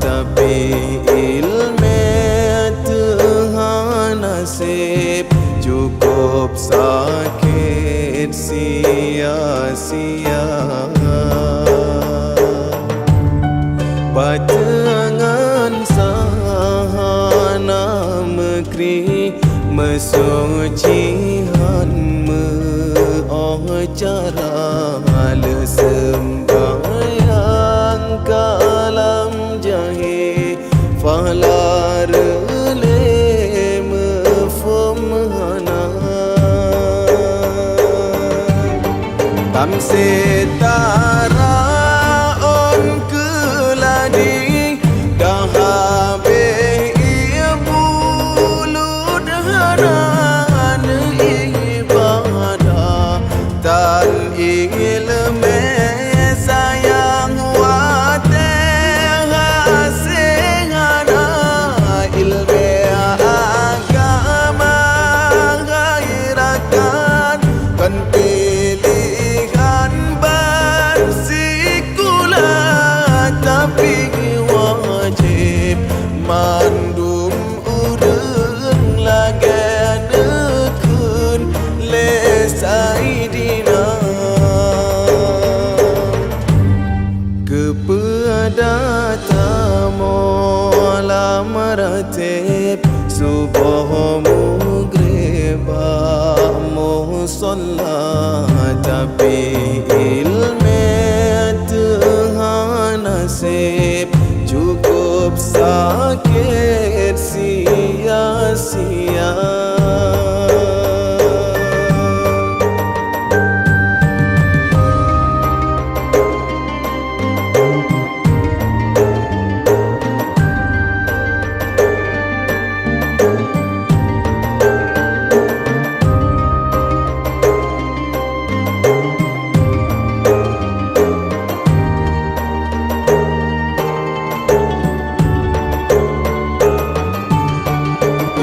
tapi ilmu Tuhan nasib cukup sakit sia-sia. Batangan sahana mekri mesucihan cara sembahyang kalam jahe falar le mefumhana tam setara on keladi dahabe ibu ludharan ibadah tan ilmu sayang wate hasengana ilmu agama gairakan kan pilihan bersikulah tapi wajib mandum urang lagan nekun lesai dina kepada tamu lamaratib subuh mugreba musalla tapi ilmu Tuhan nasib cukup sakit sia-sia.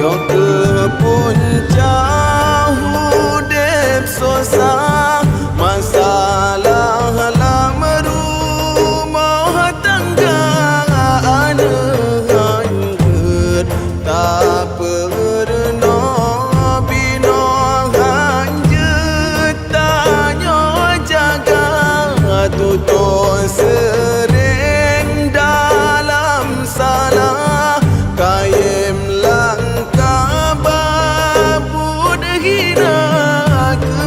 Yo ke puncak hudep susah masalah lam rumah tangga anehanyut tak pernah bina hanjut tanya jaga tutur sering dalam salah kayem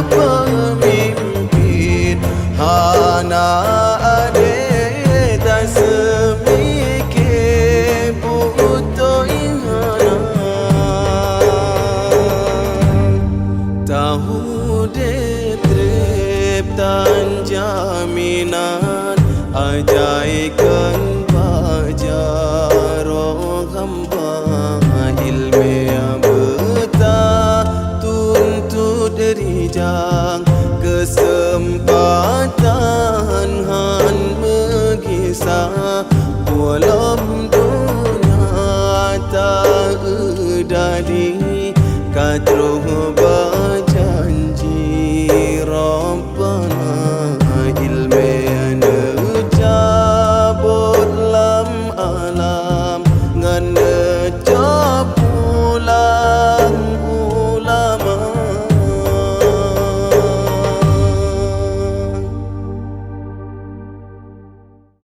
kepemimpin hana ade tak semikir butuh ihana tahu detrep tan jaminan ajaikan bajar hamba ilmu derijang kesempatan han mengisah walam dunia tak dadi kadruh